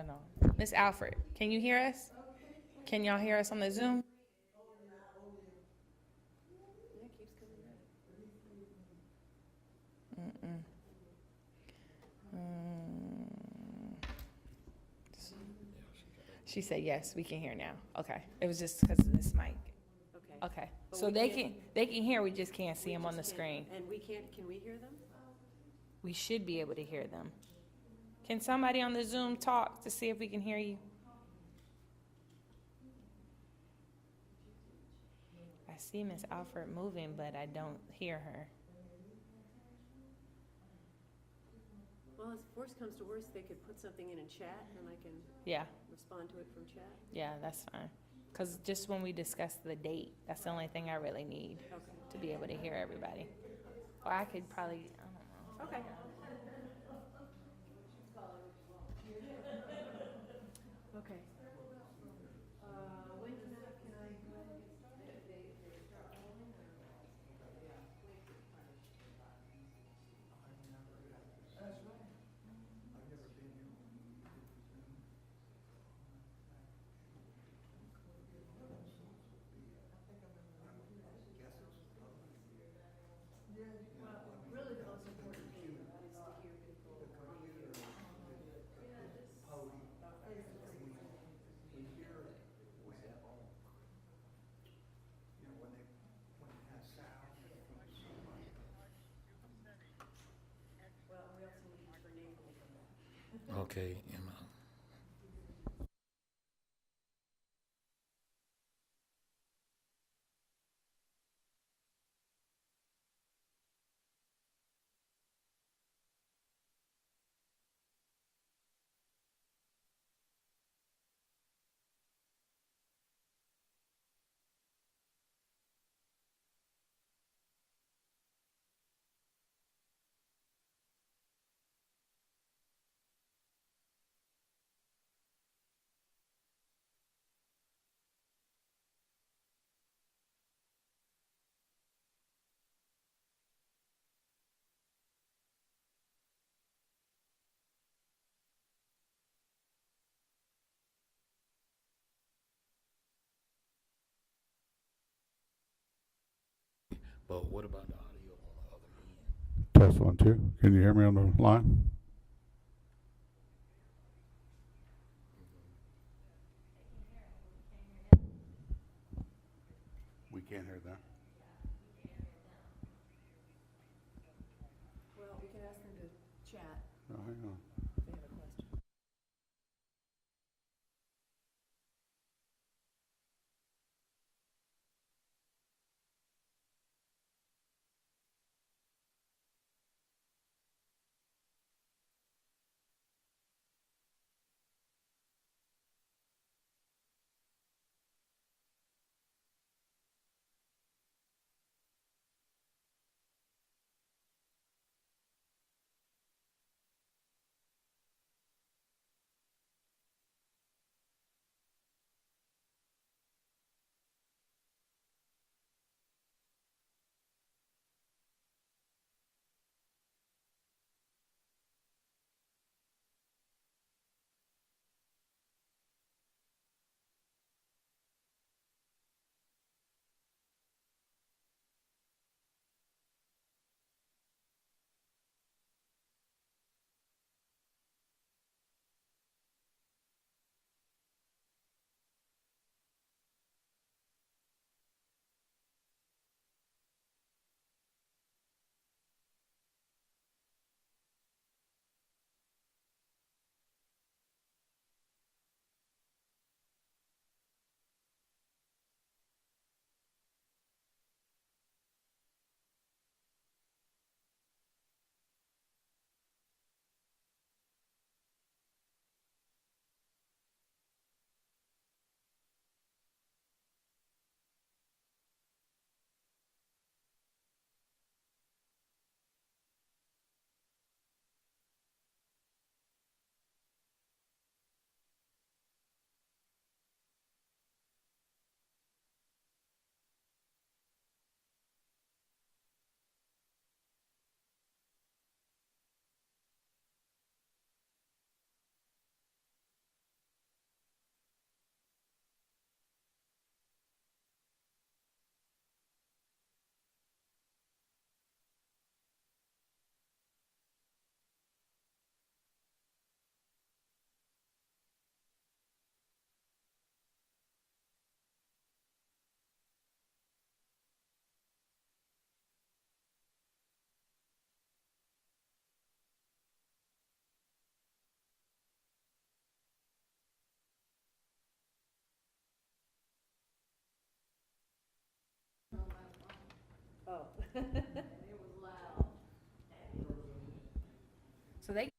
Hold on. Miss Alfred, can you hear us? Can y'all hear us on the Zoom? Yeah, it keeps coming back. Mm. She said yes, we can hear now. Okay, it was just because of this mic. Okay. Okay, But so we they can't- can hear. We just can't see we them on the just can't- screen. And we can't, can we hear them? We should be able to hear them. Can somebody on the Zoom talk to see if we can hear you? I see Miss Alfred moving, but I don't hear her. Well, if worst comes to worst, they could put something in chat and I can Yeah, respond to it from chat. yeah, that's fine. Because just when we discuss the date, that's the only thing I really need Okay. to be able to hear everybody. Or I could probably, I don't know. Okay. Okay. When can I go ahead and get started? Really, the most important thing is to hear people on here. Well, we also need for Nathan to come back. Okay, but what about the audio on the other end? Test 1, 2. Can you hear me on the line? We can't hear them. Well, we can ask them to chat Oh, hang on. if they have a question. So they.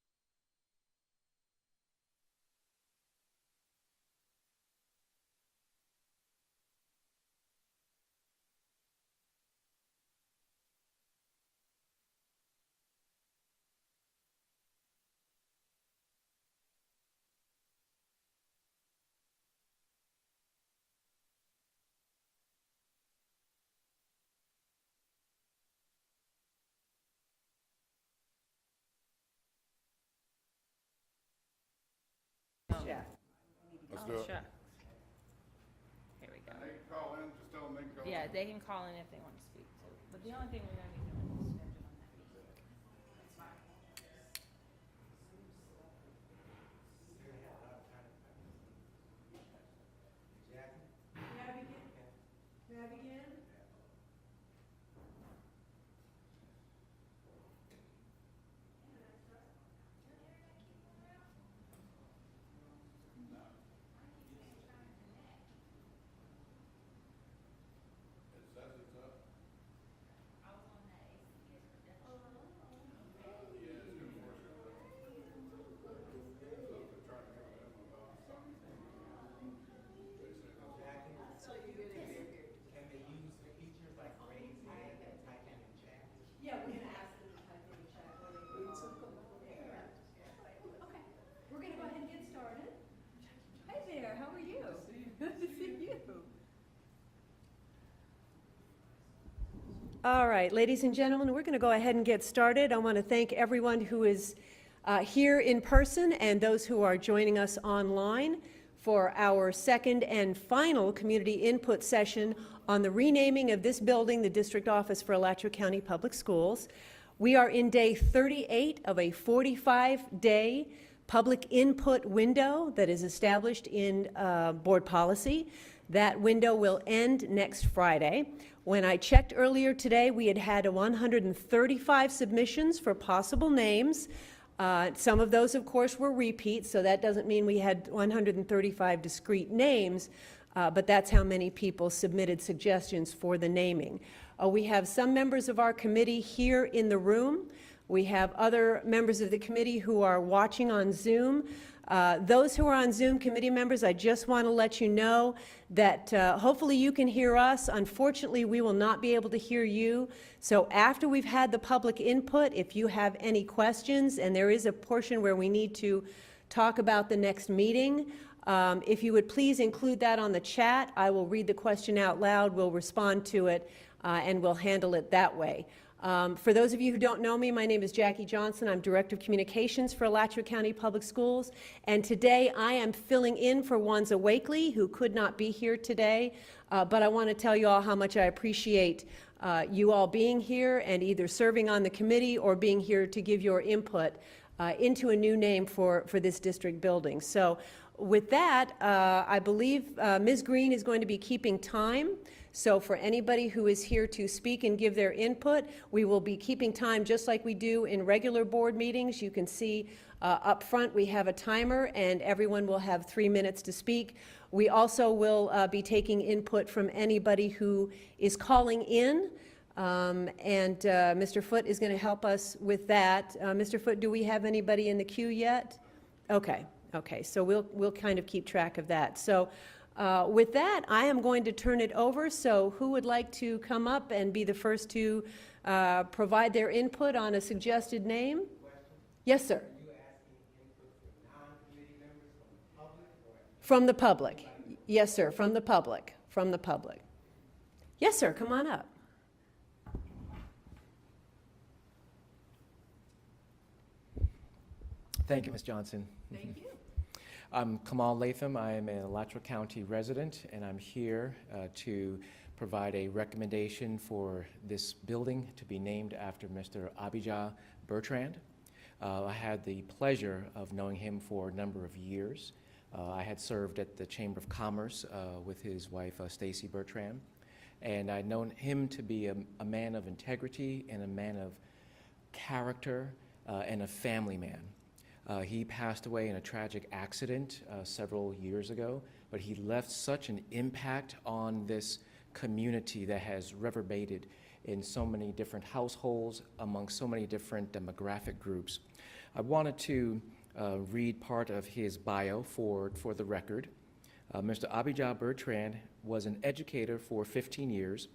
Yeah. Let's Oh, do it. sure. Here we go. They can call in, just tell them they can call in. Yeah, they can call in if they want to speak too. But the only thing we're gonna be doing is scheduling that. May I begin? Can they use features like raise hand and type in the chat? Yeah, we're gonna ask them to type in the chat when they read something. Okay, we're gonna go ahead and get started. Hi there, how are you? Good to see you. All right, ladies and gentlemen, we're going to go ahead and get started. I want to thank everyone who is here in person and those who are joining us online for our second and final community input session on the renaming of this building, the District Office for Alachua County Public Schools. We are in day 38 of a 45-day public input window that is established in board policy. That window will end next Friday. When I checked earlier today, we had 135 submissions for possible names. Some of those, of course, were repeats, so that doesn't mean we had 135 discrete names, but that's how many people submitted suggestions for the naming. We have some members of our committee here in the room. We have other members of the committee who are watching on Zoom. Those who are on Zoom, committee members, I just want to let you know that hopefully you can hear us. Unfortunately, we will not be able to hear you. So after we've had the public input, if you have any questions, and there is a portion where we need to talk about the next meeting, if you would please include that on the chat. I will read the question out loud, we'll respond to it, and we'll handle it that way. For those of you who don't know me, my name is Jackie Johnson. I'm Director of Communications for Alachua County Public Schools. And today I am filling in for Wanza Wakely, who could not be here today. But I want to tell you all how much I appreciate you all being here and either serving on the committee or being here to give your input into a new name for this district building. So with that, I believe Ms. Green is going to be keeping time. So for anybody who is here to speak and give their input, we will be keeping time just like we do in regular board meetings. You can see up front we have a timer and everyone will have 3 minutes to speak. We also will be taking input from anybody who is calling in, and Mr. Foote is going to help us with that. Mr. Foote, do we have anybody in the queue yet? Okay, so we'll kind of keep track of that. So with that, I am going to turn it over. So who would like to come up and be the first to provide their input on a suggested name? Yes, sir. Are you asking input for non-committee members from the public or? From the public. Yes, sir, from the public. From the public. Yes, sir, come on up. Thank you, Ms. Johnson. Thank you. I'm Kamal Latham. I am an Alachua County resident, and I'm here to provide a recommendation for this building to be named after Mr. Abijah Bertrand. I had the pleasure of knowing him for a number of years. I had served at the Chamber of Commerce with his wife, Stacy Bertrand, and I'd known him to be a man of integrity and a man of character and a family man. He passed away in a tragic accident several years ago, but he left such an impact on this community that has reverberated in so many different households among so many different demographic groups. I wanted to read part of his bio for the record. Mr. Abijah Bertrand was an educator for 15 years,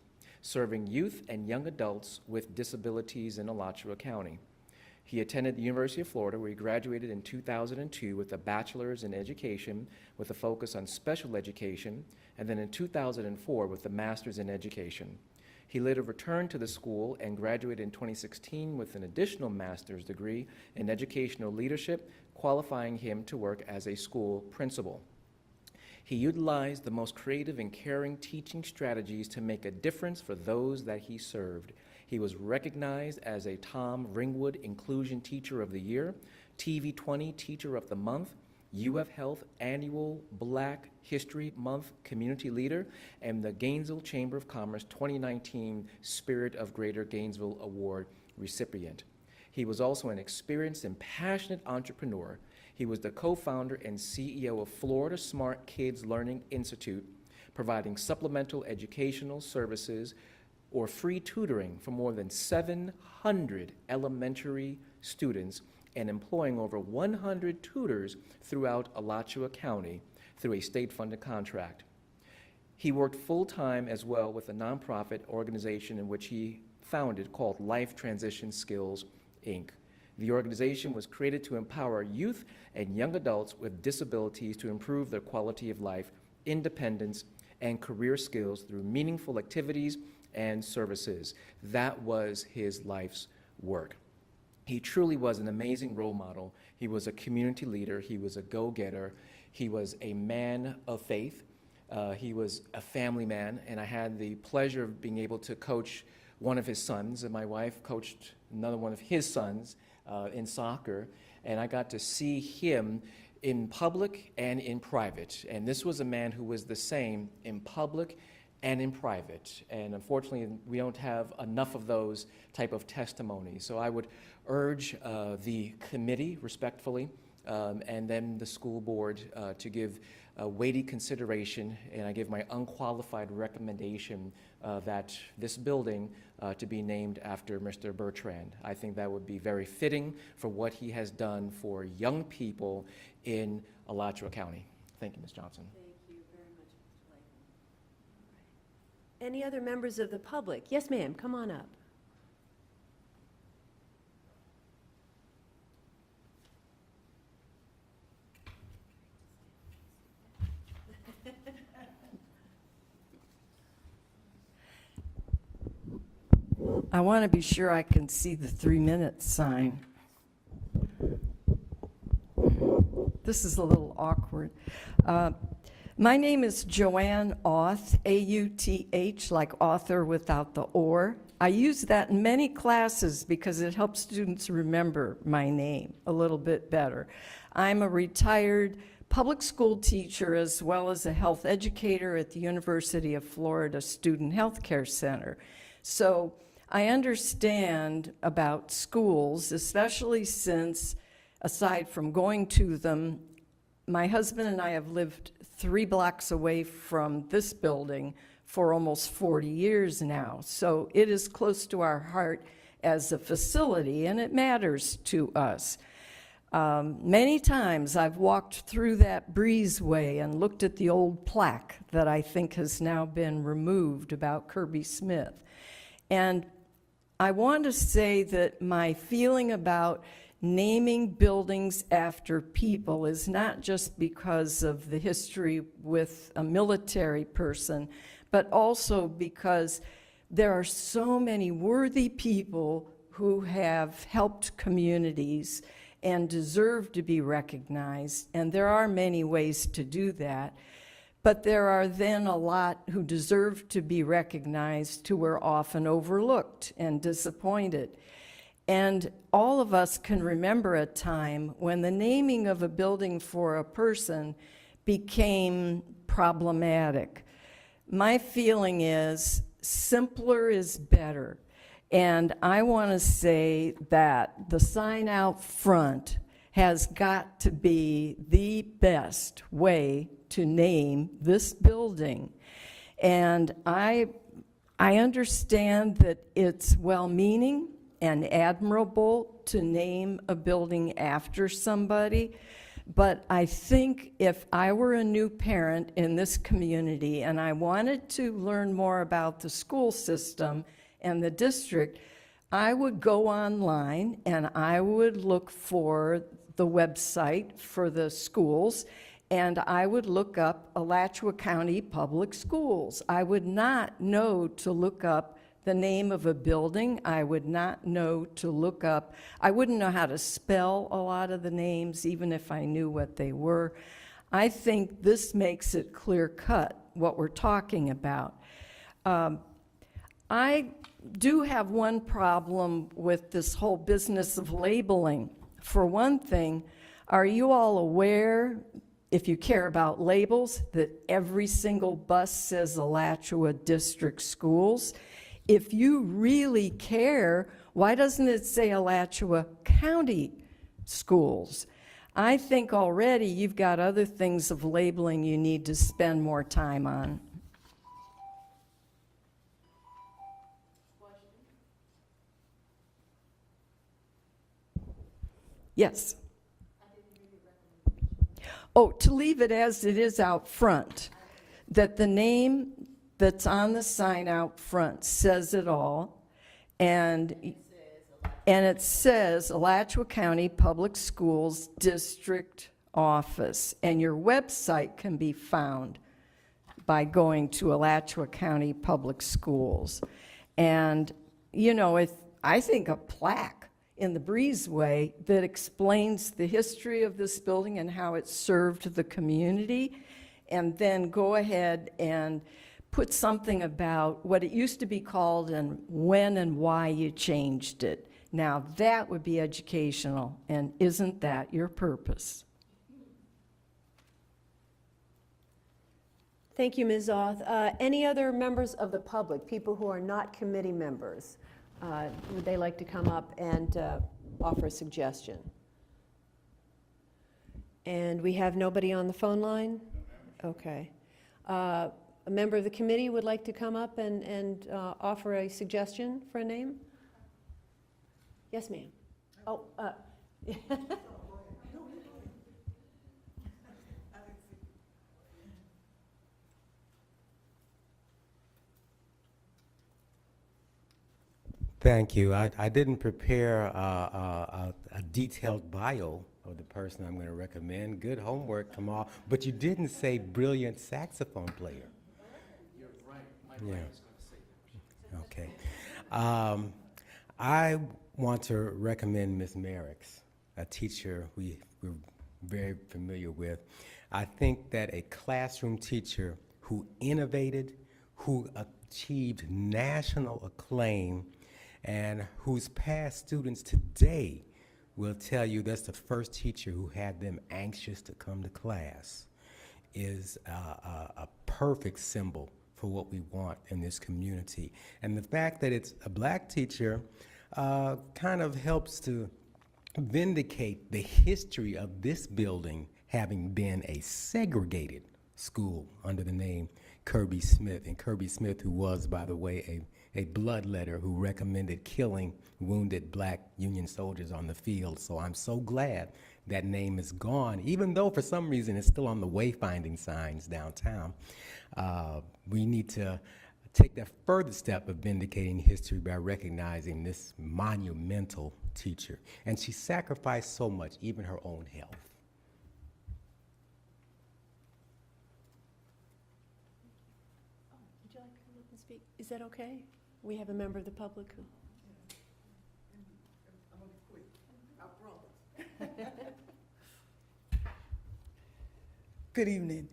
serving youth and young adults with disabilities in Alachua County. He attended the University of Florida, where he graduated in 2002 with a bachelor's in education with a focus on special education, and then in 2004 with a master's in education. He later returned to the school and graduated in 2016 with an additional master's degree in educational leadership, qualifying him to work as a school principal. He utilized the most creative and caring teaching strategies to make a difference for those that he served. He was recognized as a Tom Ringwood Inclusion Teacher of the Year, TV20 Teacher of the Month, UF Health Annual Black History Month Community Leader, and the Gainesville Chamber of Commerce 2019 Spirit of Greater Gainesville Award recipient. He was also an experienced and passionate entrepreneur. He was the co-founder and CEO of Florida Smart Kids Learning Institute, providing supplemental educational services or free tutoring for more than 700 elementary students and employing over 100 tutors throughout Alachua County through a state-funded contract. He worked full-time as well with a nonprofit organization in which he founded called Life Transition Skills, Inc. The organization was created to empower youth and young adults with disabilities to improve their quality of life, independence, and career skills through meaningful activities and services. That was his life's work. He truly was an amazing role model. He was a community leader. He was a go-getter. He was a man of faith. He was a family man, and I had the pleasure of being able to coach one of his sons, and my wife coached another one of his sons in soccer, and I got to see him in public and in private. And this was a man who was the same in public and in private. And unfortunately, we don't have enough of those type of testimonies. So I would urge the committee, respectfully, and then the school board to give weighty consideration, and I give my unqualified recommendation that this building to be named after Mr. Bertrand. I think that would be very fitting for what he has done for young people in Alachua County. Thank you, Ms. Johnson. Thank you very much, Mr. Latham. Any other members of the public? Yes, ma'am, come on up. I want to be sure I can see the 3-minute sign. This is a little awkward. My name is Joanne Auth, A-U-T-H, like author without the or. I use that in many classes because it helps students remember my name a little bit better. I'm a retired public school teacher as well as a health educator at the University of Florida Student Health Care Center. So I understand about schools, especially since, aside from going to them, my husband and I have lived 3 blocks away from this building for almost 40 years now. So it is close to our heart as a facility, and it matters to us. Many times I've walked through that breezeway and looked at the old plaque that I think has now been removed about Kirby Smith. And I want to say that my feeling about naming buildings after people is not just because of the history with a military person, but also because there are so many worthy people who have helped communities and deserve to be recognized, and there are many ways to do that. But there are then a lot who deserve to be recognized who are often overlooked and disappointed. And all of us can remember a time when the naming of a building for a person became problematic. My feeling is simpler is better. And I want to say that the sign out front has got to be the best way to name this building. And I understand that it's well-meaning and admirable to name a building after somebody, but I think if I were a new parent in this community and I wanted to learn more about the school system and the district, I would go online and I would look for the website for the schools, and I would look up Alachua County Public Schools. I would not know to look up the name of a building. I would not know to look up, I wouldn't know how to spell a lot of the names, even if I knew what they were. I think this makes it clear-cut what we're talking about. I do have one problem with this whole business of labeling. For one thing, are you all aware, if you care about labels, that every single bus says Alachua District Schools? If you really care, why doesn't it say Alachua County Schools? I think already you've got other things of labeling you need to spend more time on. Yes. Oh, to leave it as it is out front, that the name that's on the sign out front says it all, and it says Alachua County Public Schools District Office, and your website can be found by going to Alachua County Public Schools. And, you know, I think a plaque in the breezeway that explains the history of this building and how it served the community, and then go ahead and put something about what it used to be called and when and why you changed it. Now, that would be educational, and isn't that your purpose? Thank you, Ms. Oth. Any other members of the public, people who are not committee members? Would they like to come up and offer a suggestion? And we have nobody on the phone line? Okay. A member of the committee would like to come up and offer a suggestion for a name? Yes, ma'am. Oh, Thank you. I didn't prepare a detailed bio of the person I'm going to recommend. Good homework, Kamal. But you didn't say brilliant saxophone player. You're right. My brain is going to say that. Okay. I want to recommend Ms. Merrick's, a teacher we're very familiar with. I think that a classroom teacher who innovated, who achieved national acclaim, and whose past students today will tell you that's the first teacher who had them anxious to come to class, is a perfect symbol for what we want in this community. And the fact that it's a black teacher kind of helps to vindicate the history of this building having been a segregated school under the name Kirby Smith. And Kirby Smith, who was, by the way, a bloodletter who recommended killing wounded black Union soldiers on the field. So I'm so glad that name is gone, even though for some reason it's still on the wayfinding signs downtown. We need to take that further step of vindicating history by recognizing this monumental teacher. And she sacrificed so much, even her own health. would you like to come up and speak? Is that okay? We have a member of the public who... Good evening.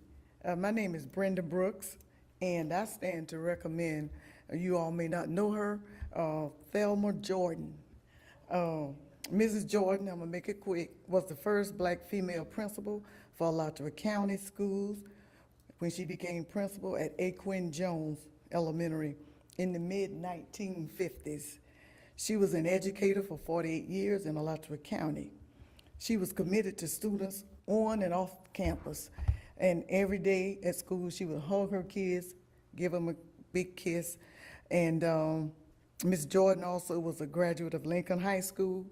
My name is Brenda Brooks, and I stand to recommend, you all may not know her, Thelma Jordan. Mrs. Jordan, I'm gonna make it quick, was the first black female principal for Alachua County Schools when she became principal at A. Quinn Jones Elementary in the mid-1950s. She was an educator for 48 years in Alachua County. She was committed to students on and off campus, and every day at school she would hug her kids give them a big kiss. And Ms. Jordan also was a graduate of Lincoln High School.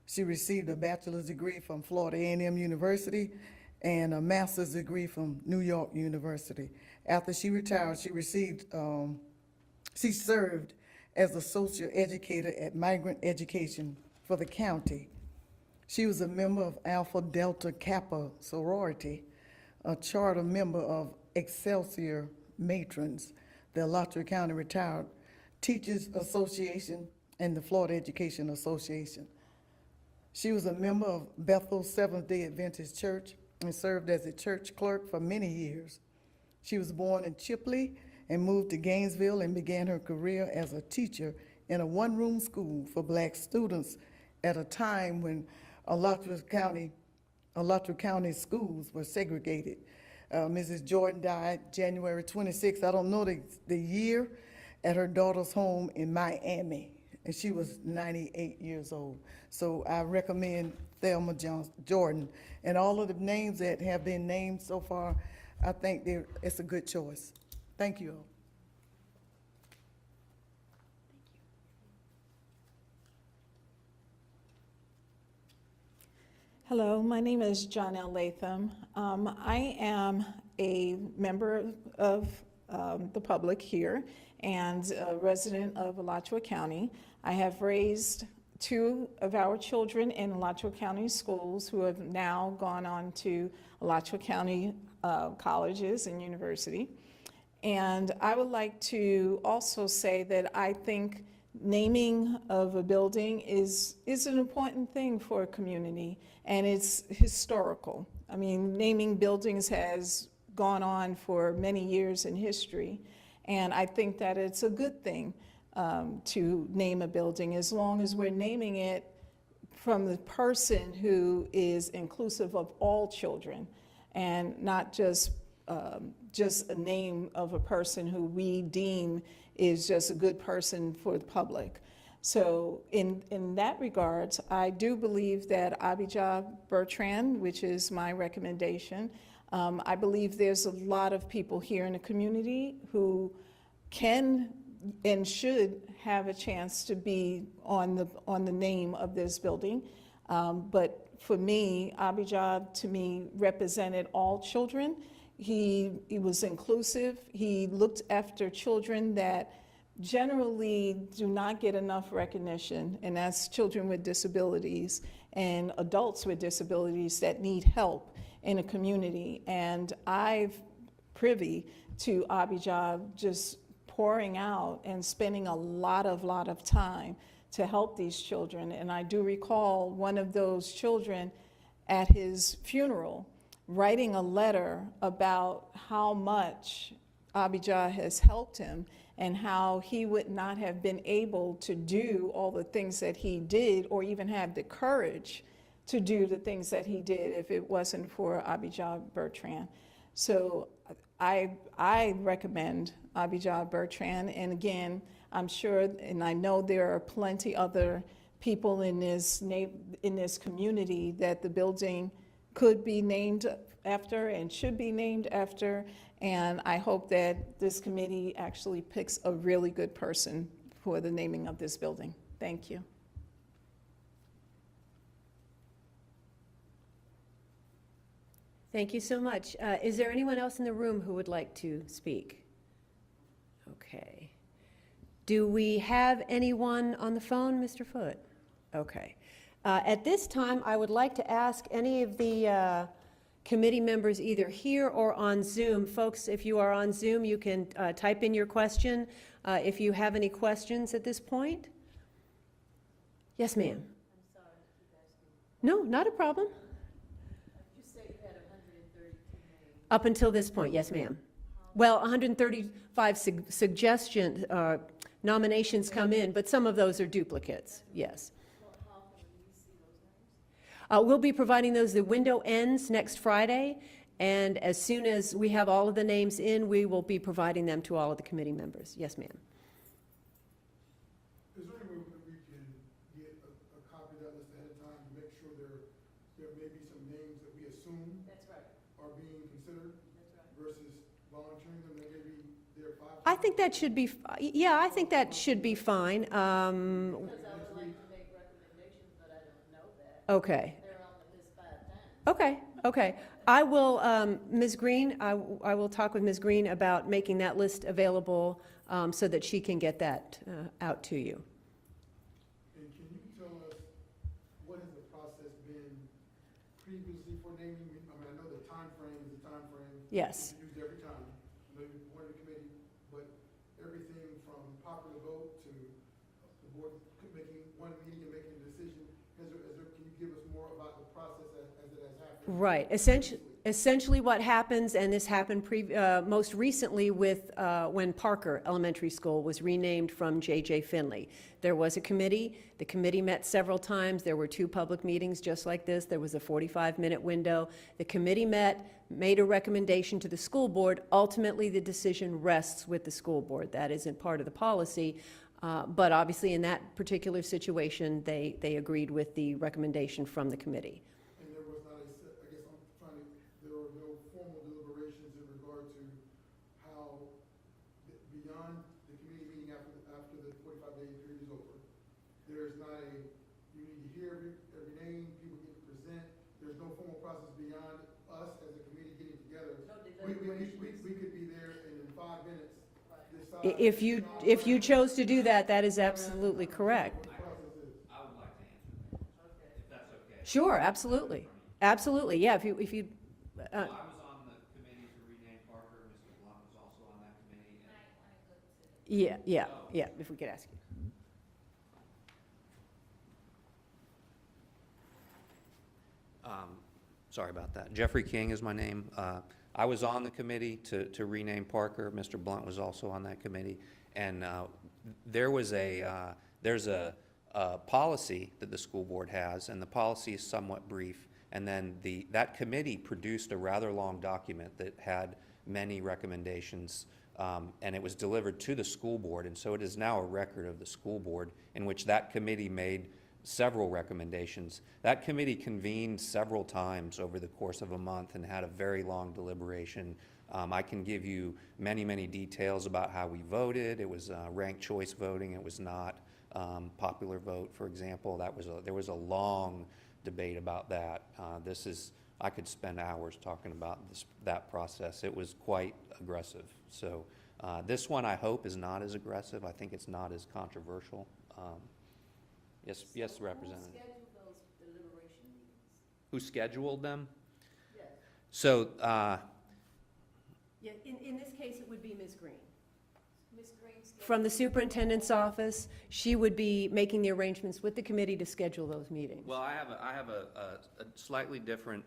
She received a bachelor's degree from Florida A&M University and a master's degree from New York University. After she retired, she served as a social educator at Migrant Education for the county. She was a member of Alpha Delta Kappa sorority, a charter member of Excelsior Matrons, the Alachua County Retired Teachers Association, and the Florida Education Association. She was a member of Bethel Seventh-day Adventist Church and served as a church clerk for many years. She was born in Chipley and moved to Gainesville and began her career as a teacher in a one-room school for black students at a time when Alachua County schools were segregated. Mrs. Jordan died January 26th, I don't know the year, at her daughter's home in Miami, and she was 98 years old. So I recommend Thelma Jordan. And all of the names that have been named so far, I think it's a good choice. Thank you all. Hello, my name is Jonelle Latham. I am a member of the public here and a resident of Alachua County. I have raised 2 of our children in Alachua County schools who have now gone on to Alachua County colleges and university. And I would like to also say that I think naming of a building is an important thing for a community, and it's historical. I mean, naming buildings has gone on for many years in history, and I think that it's a good thing to name a building as long as we're naming it from the person who is inclusive of all children and not just a name of a person who we deem is just a good person for the public. So in that regards, I do believe that Abijah Bertrand, which is my recommendation, I believe there's a lot of people here in the community who can and should have a chance to be on the name of this building. But for me, Abijah, to me, represented all children. He was inclusive. He looked after children that generally do not get enough recognition, and that's children with disabilities and adults with disabilities that need help in a community. And I'm privy to Abijah just pouring out and spending a lot of time to help these children. And I do recall one of those children at his funeral writing a letter about how much Abijah has helped him and how he would not have been able to do all the things that he did or even have the courage to do the things that he did if it wasn't for Abijah Bertrand. So I recommend Abijah Bertrand, and again, I'm sure and I know there are plenty other people in this community that the building could be named after and should be named after, and I hope that this committee actually picks a really good person for the naming of this building. Thank you. Thank you so much. Is there anyone else in the room who would like to speak? Okay. Do we have anyone on the phone, Mr. Foote? Okay. At this time, I would like to ask any of the committee members either here or on Zoom. Folks, if you are on Zoom, you can type in your question if you have any questions at this point. Yes, ma'am. I'm sorry to keep asking. No, not a problem. You say you had 132 names. Up until this point, yes, ma'am. Well, 135 suggestions, nominations come in, but some of those are duplicates, yes. We'll be providing those. The window ends next Friday, and as soon as we have all of the names in, we will be providing them to all of the committee members. Yes, ma'am. Is there any way that we can get a copy of that list ahead of time to make sure there may be some names that we assume That's right. are being considered That's right. versus volunteering them? There may be there 5 I think that should be, yeah, I think that should be fine. Because I would like to make recommendations, but I don't know that. Okay. They're on the list 5 times. Okay, okay. I will, Ms. Green, I will talk with Ms. Green about making that list available so that she can get that out to you. And can you tell us, what has the process been previously for naming? I mean, I know the time frame is a time frame. Yes. It's used every time. I know you appointed a committee, but everything from popular vote to the board making one meeting and making a decision, can you give us more about the process as it has happened? Right. Essentially what happens, and this happened most recently with when Parker Elementary School was renamed from J.J. Finley. There was a committee. The committee met several times. There were 2 public meetings just like this. There was a 45-minute window. The committee met, made a recommendation to the school board. Ultimately, the decision rests with the school board. That isn't part of the policy. But obviously, in that particular situation, they agreed with the recommendation from the committee. And there was not I guess I'm trying to, there were no formal deliberations in regard to how, beyond the committee meeting after the 45-day period is over, there's not you need to hear every name, people get to present, there's no formal process beyond us as a committee getting together. We could be there and in 5 minutes decide. If you chose to do that, that is absolutely correct. I would like to answer that, if that's okay. Sure, absolutely. Absolutely, yeah, if you, Well, I was on the committee to rename Parker, Mr. Blunt was also on that committee, and yeah, if we could ask you. Sorry about that. Jeffrey King is my name. I was on the committee to rename Parker. Mr. Blunt was also on that committee. And there's a policy that the school board has, and the policy is somewhat brief. And then that committee produced a rather long document that had many recommendations, and it was delivered to the school board. And so it is now a record of the school board in which that committee made several recommendations. That committee convened several times over the course of a month and had a very long deliberation. I can give you many, many details about how we voted. It was ranked choice voting. It was not popular vote, for example. There was a long debate about that. I could spend hours talking about that process. It was quite aggressive. So this one, I hope, is not as aggressive. I think it's not as controversial. Yes, Representative. Who scheduled those deliberation meetings? Who scheduled them? Yes. So, Yeah, in this case, it would be Ms. Green. Ms. Green scheduled. From the superintendent's office, she would be making the arrangements with the committee to schedule those meetings. well, I have a slightly different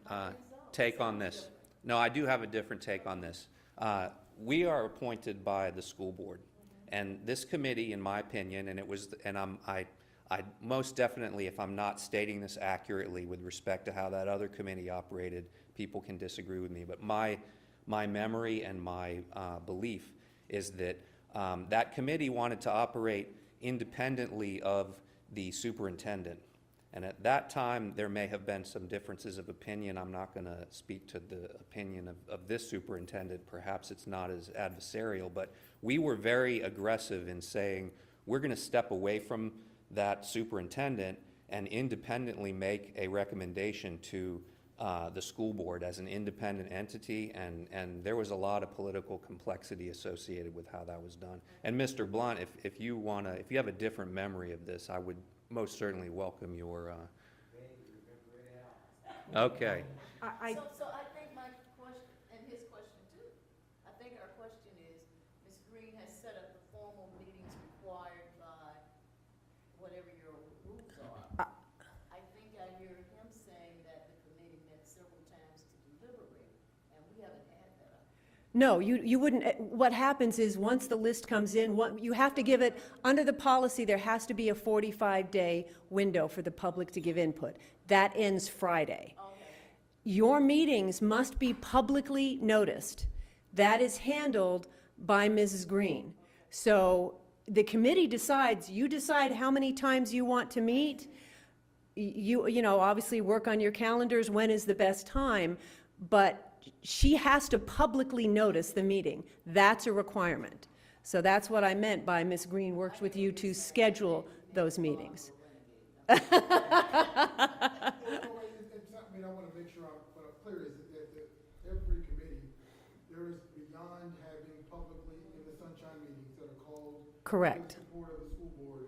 take on this. No, I do have a different take on this. We are appointed by the school board, and this committee, in my opinion, I most definitely, if I'm not stating this accurately with respect to how that other committee operated, people can disagree with me, but my memory and my belief is that that committee wanted to operate independently of the superintendent. And at that time, there may have been some differences of opinion. I'm not going to speak to the opinion of this superintendent. Perhaps it's not as adversarial, but we were very aggressive in saying we're going to step away from that superintendent and independently make a recommendation to the school board as an independent entity, and there was a lot of political complexity associated with how that was done. And Mr. Blunt, if you have a different memory of this, I would most certainly welcome your. Okay. So I think my question, and his question too, I think our question is, Ms. Green has set up the formal meetings required by whatever your rules are. I think I hear him saying that the committee met several times to deliberate, and we haven't had that. No, you wouldn't. What happens is once the list comes in, you have to give it, under the policy, there has to be a 45-day window for the public to give input. That ends Friday. Okay. Your meetings must be publicly noticed. That is handled by Mrs. Green. So the committee decides, you decide how many times you want to meet. You know, obviously work on your calendars, when is the best time, but she has to publicly notice the meeting. That's a requirement. So that's what I meant by Ms. Green works with you to schedule those meetings. I mean, I want to make sure what I'm clear is that every committee, there is beyond having publicly in the sunshine meetings that are called. Correct. With the support of the school board,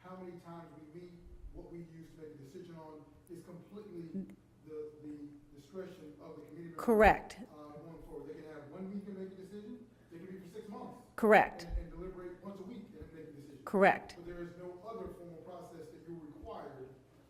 how many times we meet, what we use to make a decision on is completely the discretion of the committee members. Correct. Going forward, they can have 1 week and make a decision, they can be for 6 months. Correct. And deliberate once a week and make a decision. Correct. But there is no other formal process that you're required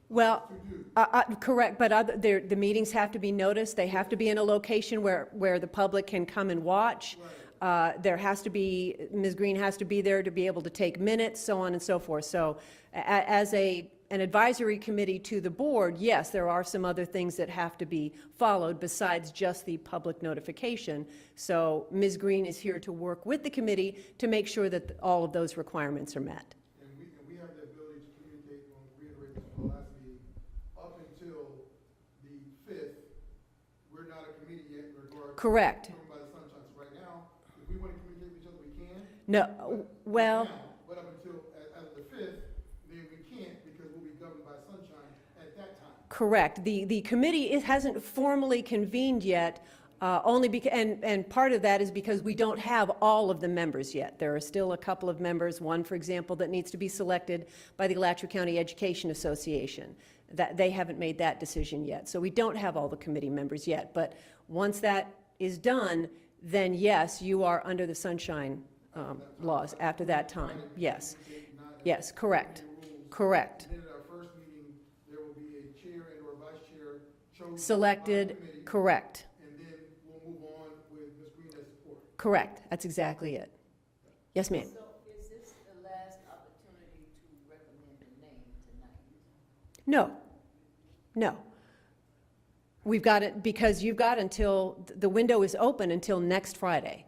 Well, to do. correct, but the meetings have to be noticed. They have to be in a location where the public can come and watch. There has to be, Ms. Green has to be there to be able to take minutes, so on and so forth. So as an advisory committee to the board, yes, there are some other things that have to be followed besides just the public notification. So Ms. Green is here to work with the committee to make sure that all of those requirements are met. And we have the ability to communicate, on reiterate this from the last meeting, up until the 5th, we're not a committee yet in regard to. Correct. Talking about the sunshine. So right now, if we want to communicate with each other, we can. No, well, But up until, as of the 5th, then we can't because we'll be governed by sunshine at that time. correct. The committee, it hasn't formally convened yet, only because, and part of that is because we don't have all of the members yet. There are still a couple of members, one, for example, that needs to be selected by the Alachua County Education Association. That, they haven't made that decision yet. So we don't have all the committee members yet. But once that is done, then yes, you are under the sunshine laws after that time. Yes. Yes, correct. Correct. And then at our first meeting, there will be a chair and or vice chair chosen. Selected, by the committee, correct. And then we'll move on with Ms. Green as support. Correct. That's exactly it. Yes, ma'am. So is this the last opportunity to recommend a name tonight? No. No. We've got it, because you've got until, the window is open until next Friday,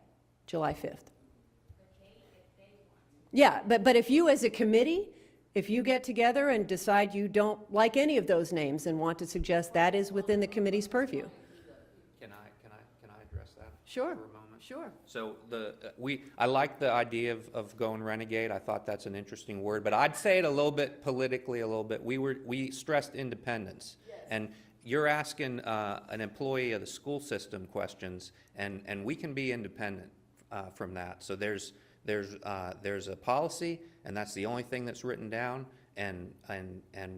July 5th. Yeah, but if you as a committee, if you get together and decide you don't like any of those names and want to suggest, that is within the committee's purview. Can I address that? Sure, For a moment? sure. So I like the idea of going renegade. I thought that's an interesting word, but I'd say it a little bit politically, a little bit. We stressed independence. And you're asking an employee of the school system questions, and we can be independent from that. So there's a policy, and that's the only thing that's written down, and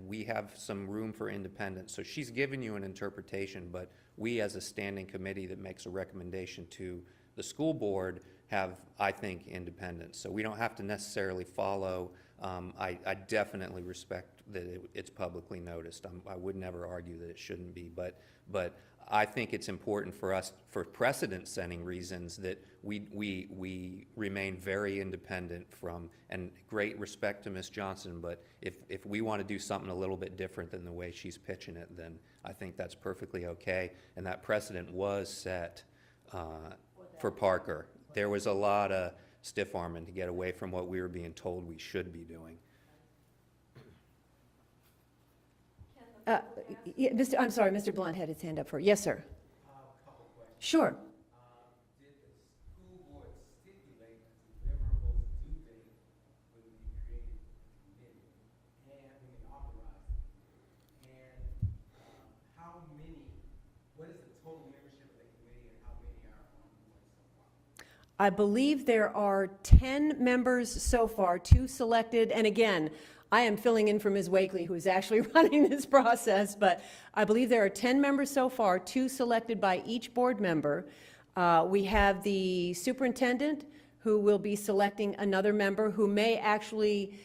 we have some room for independence. So she's given you an interpretation, but we as a standing committee that makes a recommendation to the school board have, I think, independence. So we don't have to necessarily follow. I definitely respect that it's publicly noticed. I would never argue that it shouldn't be, but I think it's important for us, for precedent-setting reasons, that we remain very independent from, and great respect to Ms. Johnson, but if we want to do something a little bit different than the way she's pitching it, then I think that's perfectly okay. And that precedent was set for Parker. There was a lot of stiff-arming to get away from what we were being told we should be doing. Yeah, I'm sorry, Mr. Blunt had his hand up for, yes, sir. Sure. Did the school board stipulate a deliverables due date when we created the committee and when we authorized it? And how many, what is the total membership of the committee and how many are on board so far? I believe there are 10 members so far, 2 selected, and again, I am filling in for Ms. Wakely, who is actually running this process, but I believe there are 10 members so far, 2 selected by each board member. We have the superintendent, who will be selecting another member who may actually,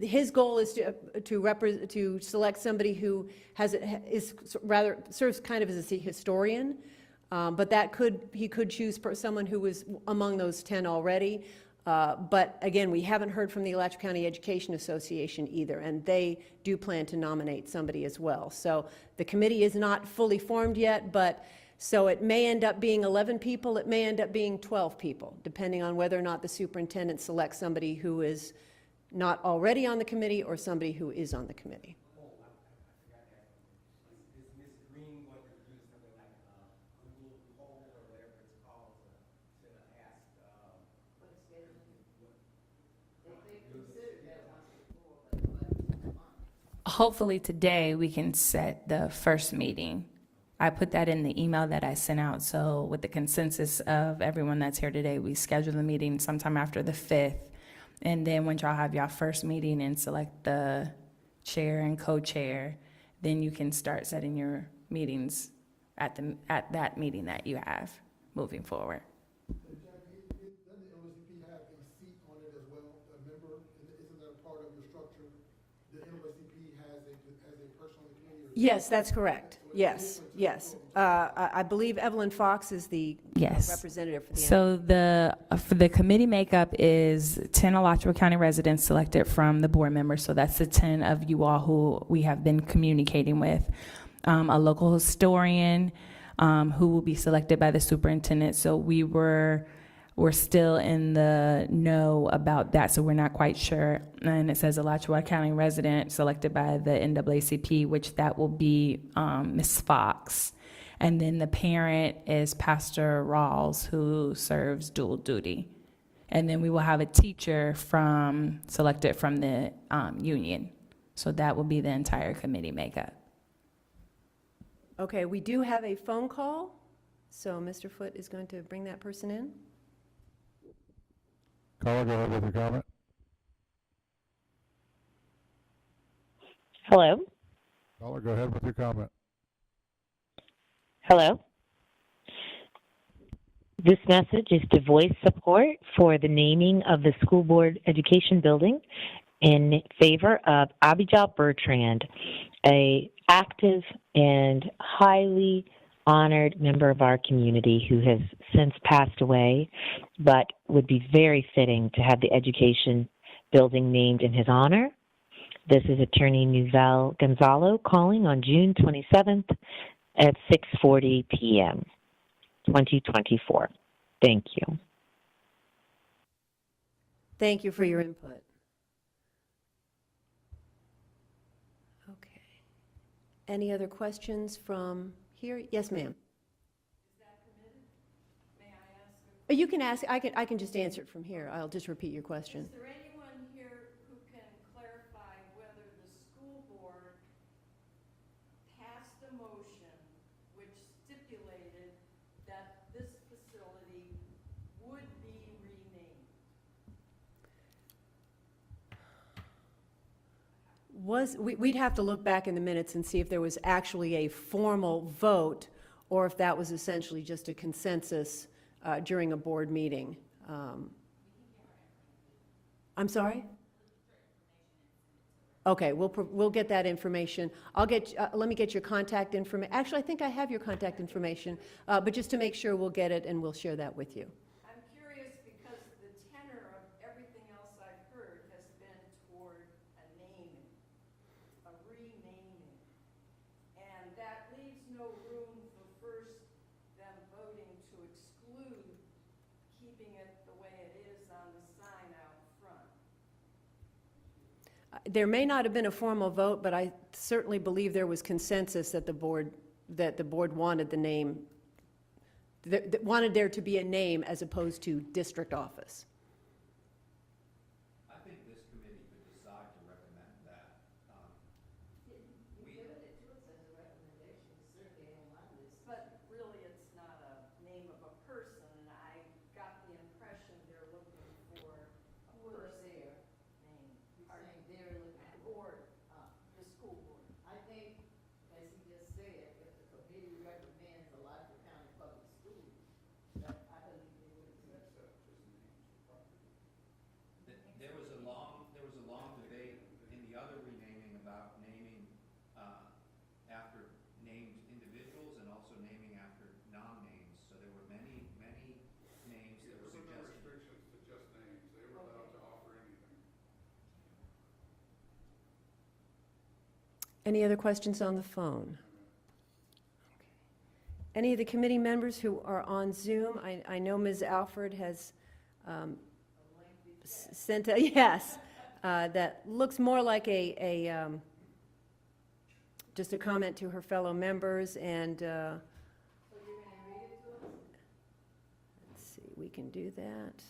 his goal is to select somebody who serves kind of as a historian, but he could choose someone who was among those 10 already. But again, we haven't heard from the Alachua County Education Association either, and they do plan to nominate somebody as well. So the committee is not fully formed yet, but so it may end up being 11 people, it may end up being 12 people, depending on whether or not the superintendent selects somebody who is not already on the committee or somebody who is on the committee. Oh, I forgot to ask you. Is Ms. Green going to do something like a Google poll or whatever it's called to ask hopefully today we can set the first meeting. I put that in the email that I sent out, so with the consensus of everyone that's here today, we schedule the meeting sometime after the 5th. And then once y'all have y'all first meeting and select the chair and co-chair, then you can start setting your meetings at that meeting that you have moving forward. Jackie, doesn't the NAACP have a seat on it as well, a member? Isn't that a part of your structure? The NAACP has a person on the committee? Or Yes, that's correct. Yes, yes. I believe Evelyn Fox is the Yes. representative for the. So for the committee makeup is 10 Alachua County residents selected from the board members. So that's the 10 of you all who we have been communicating with. A local historian who will be selected by the superintendent. So we're still in the know about that, so we're not quite sure. And it says Alachua County resident selected by the NAACP, which that will be Ms. Fox. And then the parent is Pastor Rawls, who serves dual duty. And then we will have a teacher selected from the union. So that will be the entire committee makeup. Okay, we do have a phone call, so Mr. Foote is going to bring that person in. Caller, go ahead with your comment. Hello? Caller, go ahead with your comment. Hello? This message is to voice support for the naming of the school board education building in favor of Abijah Bertrand, a active and highly honored member of our community who has since passed away, but would be very fitting to have the education building named in his honor. This is Attorney Nouvelle Gonzalo calling on June 27th at 6:40 p.m., 2024. Thank you. Thank you for your input. Okay. Any other questions from here? Yes, ma'am. Is that permitted? May I ask? You can ask. I can just answer it from here. I'll just repeat your question. Is there anyone here who can clarify whether the school board passed a motion which stipulated that this facility would be renamed? We'd have to look back in the minutes and see if there was actually a formal vote or if that was essentially just a consensus during a board meeting. I'm sorry? Okay, we'll get that information. Let me get your contact information. Actually, I think I have your contact information, but just to make sure, we'll get it and we'll share that with you. I'm curious because the tenor of everything else I've heard has been toward a naming, a renaming. And that leaves no room for first them voting to exclude keeping it the way it is on the sign out front. There may not have been a formal vote, but I certainly believe there was consensus that the board wanted the name, that wanted there to be a name as opposed to district office. I think this committee could decide to recommend that. You given it to us as a recommendation, certainly on my list. But really, it's not a name of a person, and I got the impression they're looking for a Who was person there? name. You're saying they're looking at Board, the school board. I think, as he just said, if the committee recommends Alachua County Public Schools, that I believe they would accept. There was a long debate in the other renaming about naming after named individuals and also naming after non-names. So there were many names that were There were no suggested. restrictions to just names. They were allowed to offer anything. Any other questions on the phone? Any of the committee members who are on Zoom? I know Ms. Alford has sent a, yes, that looks more like just a comment to her fellow members, and So you're gonna read it to us? let's see, we can do that.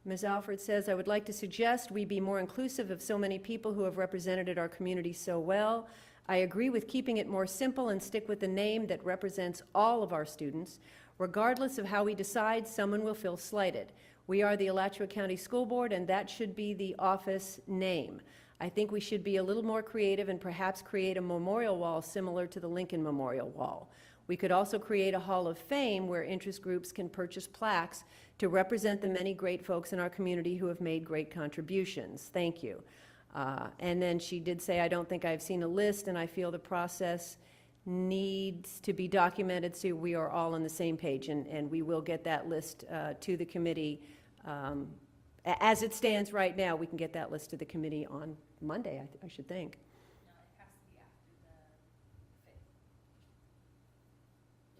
Ms. Alford says, I would like to suggest we be more inclusive of so many people who have represented our community so well. I agree with keeping it more simple and stick with the name that represents all of our students. Regardless of how we decide, someone will feel slighted. We are the Alachua County School Board, and that should be the office name. I think we should be a little more creative and perhaps create a memorial wall similar to the Lincoln Memorial Wall. We could also create a Hall of Fame where interest groups can purchase plaques to represent the many great folks in our community who have made great contributions. Thank you. And then she did say, I don't think I've seen a list, and I feel the process needs to be documented so we are all on the same page, and we will get that list to the committee. As it stands right now, we can get that list to the committee on Monday, I should think. No, it has to be after the 5th.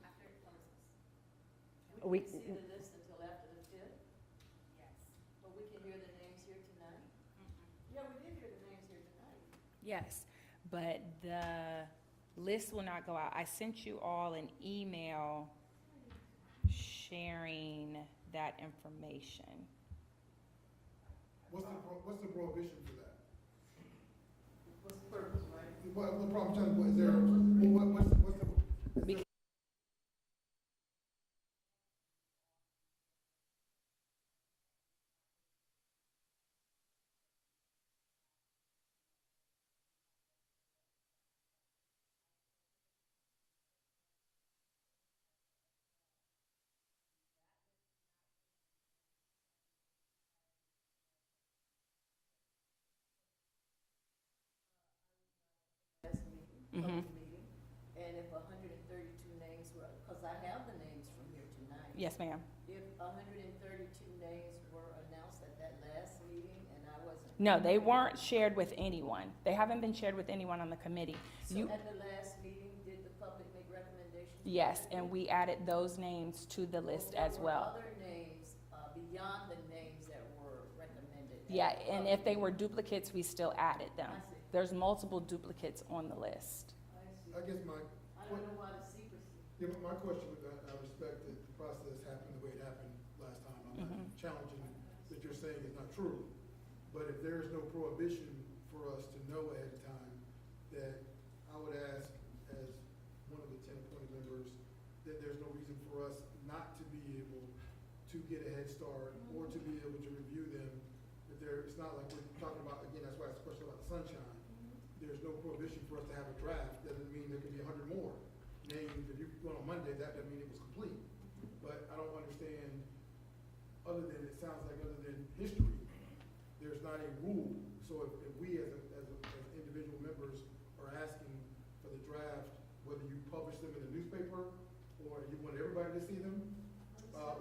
After it closes. We- can't see the list until after the 5th, Yes. but we can hear the names here tonight. Yeah, we did hear the names here tonight. Yes, but the list will not go out. I sent you all an email sharing that information. What's the prohibition for that? What's the purpose, right? What problem, is there, what's the, is there Last meeting, public meeting, and if 132 names were, because I have the names from here tonight. Yes, ma'am. If 132 names were announced at that last meeting and I wasn't. No, they weren't shared with anyone. They haven't been shared with anyone on the committee. So You, at the last meeting, did the public make recommendations? yes, and we added those names to the list as well. There were other names beyond the names that were recommended. at Yeah, the and public if they were meeting. duplicates, we still added them. I see. There's multiple duplicates on the list. I see. I guess I don't know why the secrecy. yeah, but my question with that, I respect that the process happened the way it happened last time. I'm not challenging that you're saying is not true. But if there is no prohibition for us to know ahead of time, that I would ask as one of the 10 appointed members, that there's no reason for us not to be able to get a head start or to be able to review them. That it's not like we're talking about, again, that's why it's a question about the sunshine. There's no prohibition for us to have a draft. Doesn't mean there can be 100 more names. If you went on Monday, that doesn't mean it was complete. But I don't understand, other than, it sounds like other than history, there's not a rule. So if we as individual members are asking for the draft, whether you publish them in the newspaper or you want everybody to see them,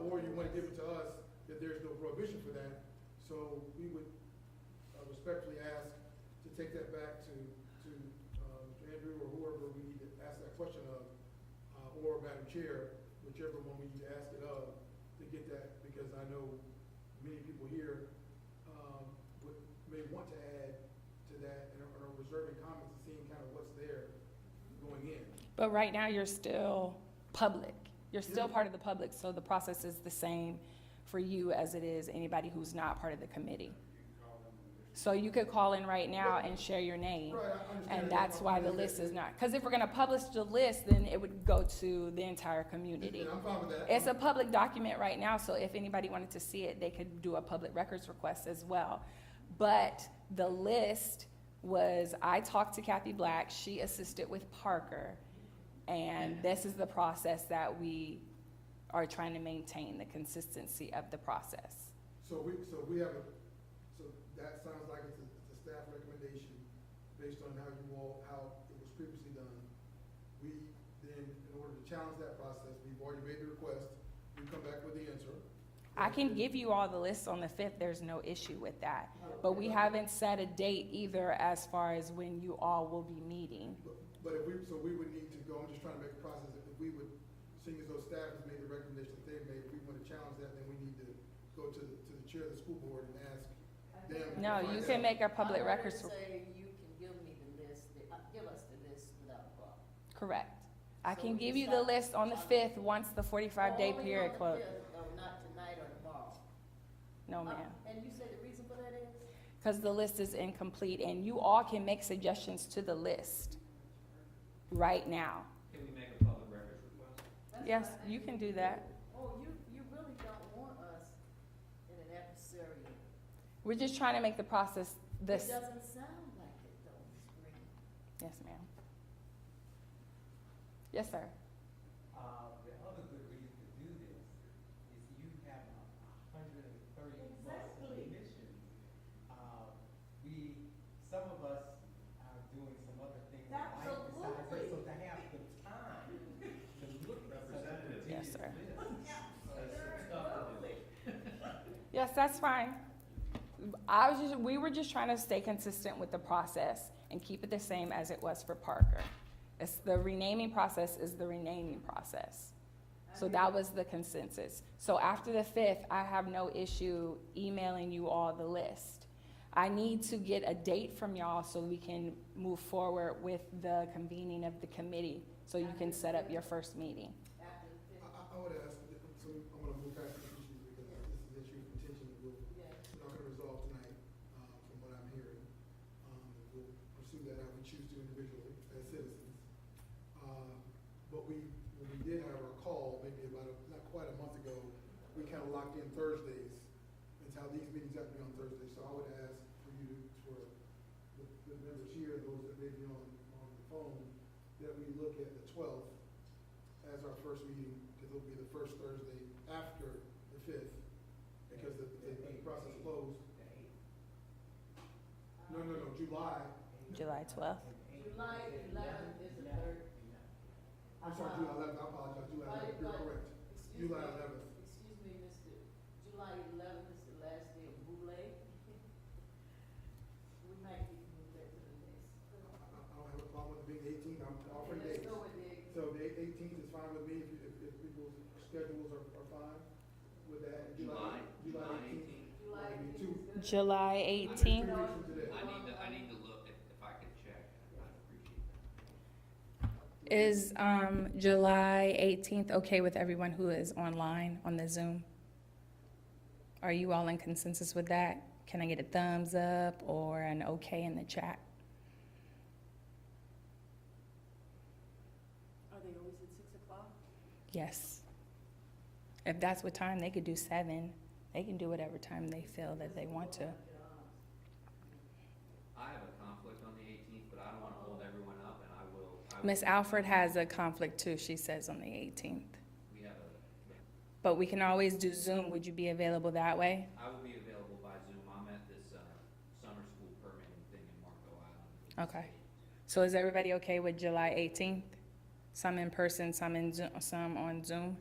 or you want to give it to us, that there's no prohibition for that. So we would respectfully ask to take that back to Mr. Andrew or whoever we need to ask that question of, or Madam Chair, whichever one we need to ask it of, to get that, because I know many people here may want to add to that and are reserving comments and seeing kind of what's there going in. But right now, you're still public. You're still part of the public, so the process is the same for you as it is anybody who's not part of the committee. So you could call in right now and share your name. Right, I understand. And that's why the list is not, because if we're gonna publish the list, then it would go to the entire community. And I'm fine with that. It's a public document right now, so if anybody wanted to see it, they could do a public records request as well. But the list was, I talked to Kathy Black, she assisted with Parker, and this is the process that we are trying to maintain, the consistency of the process. So we have so that sounds like it's a staff recommendation based on how it was previously done. We then, in order to challenge that process, we've already made the request, we come back with the answer. I can give you all the lists on the 5th, there's no issue with that. But we haven't set a date either as far as when you all will be meeting. But if we would need to go, I'm just trying to make a process, if we would, seeing as though staff has made the recommendation that they've made, if we want to challenge that, then we need to go to the chair of the school board and ask them. to No, find you out. can make a public I heard records. her say you can give me the list, give us the list without a problem. Correct. I So can we give can you the start- list on the 5th, once the 45-day Only period on the closes. 5th, though, not tonight or tomorrow. No, ma'am. And you say the reason for that is? Because the list is incomplete, and you all can make suggestions to the list right now. Can we make a public records request? Yes, you can do that. Oh, you really don't want us in an adversarial. We're just trying to make the process this. It doesn't sound like it though, Ms. Green. Yes, ma'am. Yes, sir. The other good reason to do this is you have 130 plus submissions. Some of us are doing some other things in life besides this, so to have the time to look at such a ridiculous Yes, sir. list. Yes, that's fine. We were just trying to stay consistent with the process and keep it the same as it was for Parker. It's the renaming process is the renaming process. So that was the consensus. So after the 5th, I have no issue emailing you all the list. I need to get a date from y'all so we can move forward with the convening of the committee, so you can set up your first meeting. After the fifth. I would ask, so I'm gonna move past this issue because this is an issue of contention that we're not gonna resolve tonight, from what I'm hearing. We'll pursue that how we choose to individually as citizens. But when we did have our call, maybe not quite a month ago, we kind of locked in Thursdays. It's how these meetings have to be on Thursdays. So I would ask for you to, for the members here, and those that may be on the phone, that we look at the 12th as our first meeting, because it'll be the first Thursday after the 5th, because the process closed. No, July. July 12th. July 11th is the third. I'm sorry, July 11th, I apologize, July 11th, you're correct. July 11th. Excuse me, Mr. July 11th is the last day of Boulay. We might need to move that to the next. I don't have a problem with it being the 18th, I'm offering Let's dates. go with the, So the 18th is fine with me, if people's schedules are fine with that. July 18th. July Maybe 18th two, is good. July 18th. 2 weeks from today. I need to look, if I could check, I'd appreciate that. Is July 18th okay with everyone who is online on the Zoom? Are you all in consensus with that? Can I get a thumbs up or an okay in the chat? Are they always at 6 o'clock? Yes. If that's what time, they could do 7. They can do whatever time they feel that they want to. I have a conflict on the 18th, but I don't want to hold everyone up, and I will. Miss Alfred has a conflict too, she says on the 18th. We have But we can always do Zoom. Would you be available that way? I will be available by Zoom. I'm at this summer school permitting thing in Marco Island. Okay. So is everybody okay with July 18th? Some in person, some in Zoom, some on Zoom?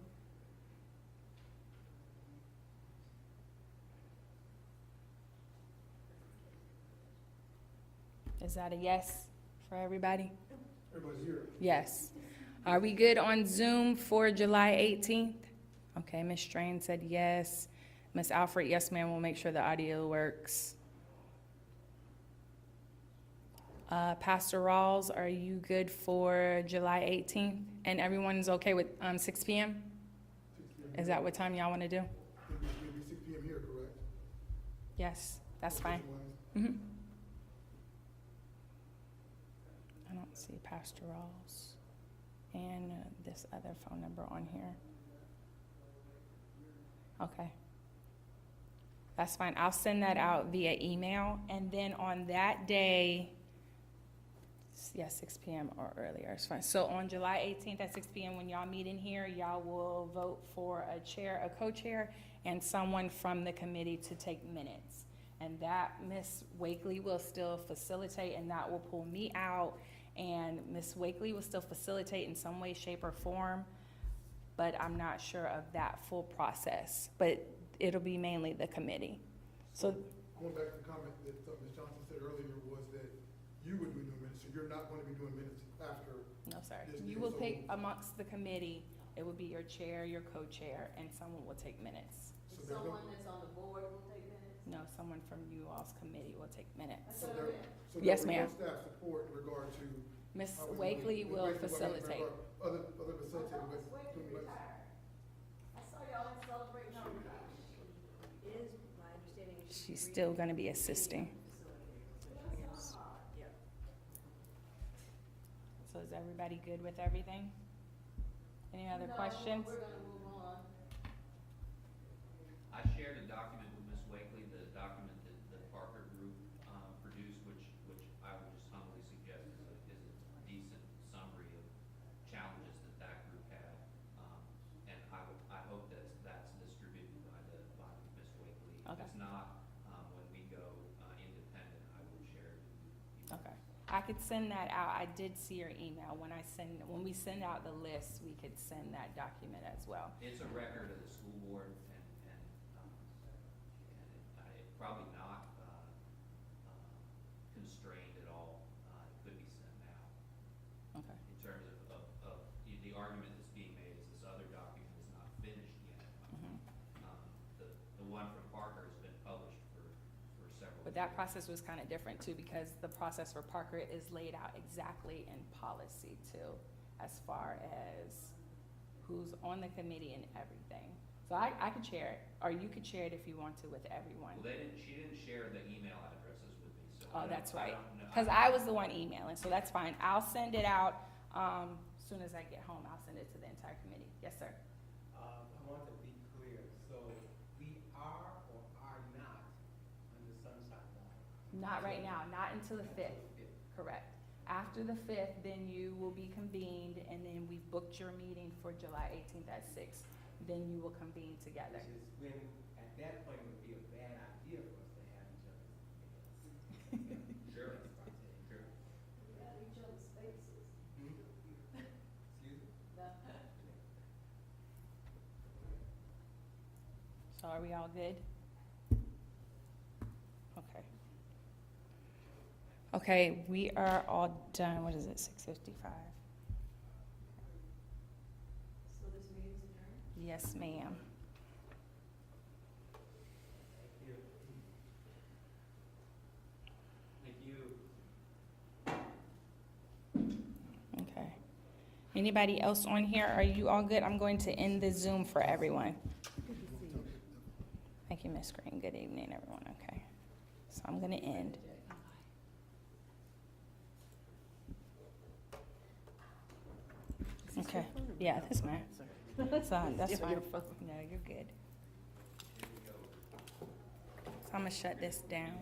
Is that a yes for everybody? Everybody's here. Yes. Are we good on Zoom for July 18th? Okay, Ms. Strain said yes. Ms. Alfred, yes, ma'am, we'll make sure the audio works. Pastor Rawls, are you good for July 18th? And everyone's okay with 6 p.m.? 6 p.m. Is that what time y'all want to do? I think it's gonna be 6 p.m. here, correct? Yes, that's fine. Otherwise, I don't see Pastor Rawls and this other phone number on here. Okay. That's fine. I'll send that out via email. And then on that day, 6 p.m. or earlier, it's fine. So on July 18th at 6 p.m., when y'all meet in here, y'all will vote for a chair, a co-chair, and someone from the committee to take minutes. And that Ms. Wakely will still facilitate, and that will pull me out. And Ms. Wakely will still facilitate in some way, shape, or form, but I'm not sure of that full process. But it'll be mainly the committee. So going back to the comment that Ms. Johnson said earlier was that you would be doing minutes, so you're not going to be doing minutes after. no, sir. This You meeting, will so- pick amongst the committee. It will be your chair, your co-chair, and someone will take minutes. So there's no, Someone that's on the board will take minutes? No, someone from you all's committee will take minutes. That's so what there, I meant. so Yes, there will be ma'am. no staff support in regard to. Ms. how we do Wakely it. will Wakely, facilitate. Other I facilitating, thought but. Ms. Wakely retired. I saw y'all in celebration. Is my She's still gonna be assisting. Yes. So is everybody good with everything? Any other questions? We're gonna move on. I shared a document with Ms. Wakely, the document that the Parker Group produced, which I would just humbly suggest is a decent summary of challenges that group had. And I hope that's distributed by Ms. Wakely. Okay. If it's not, when we go independent, I will share it with you. Okay. I could send that out. I did see your email. When we send out the list, we could send that document as well. It's a record of the school board probably not constrained at all. It could be sent out. Okay. In terms of the argument that's being made is this other document is not finished yet. The one from Parker has been published for several But that years. process was kind of different too, because the process for Parker is laid out exactly in policy too, as far as who's on the committee and everything. So I could share it, or you could share it if you want to with everyone. Well, she didn't share the email addresses with me, so. Oh, that's right. I don't know. Because I was the one emailing, so that's fine. I'll send it out, as soon as I get home, I'll send it to the entire committee. Yes, sir. I want to be clear, so we are or are not under Sunshine Law? Not right now, not until the 5th. Correct. After the 5th, then you will be convened, and then we've booked your meeting for July 18th at 6. Then you will convene together. Which is when, at that point, it would be a bad idea for us to have each other's emails. Sure. Sure. We got each other's faces. Excuse me? So are we all good? Okay. Okay, we are all done. What is it, 6:55? So this meeting's adjourned? Yes, ma'am. Thank you. Okay. Anybody else on here? Are you all good? I'm going to end the Zoom for everyone. Thank you, Ms. Green. Good evening, everyone. Okay. So I'm going to end. Okay. Yeah, that's mine. So that's fine. No, you're good. So I'm going to shut this down.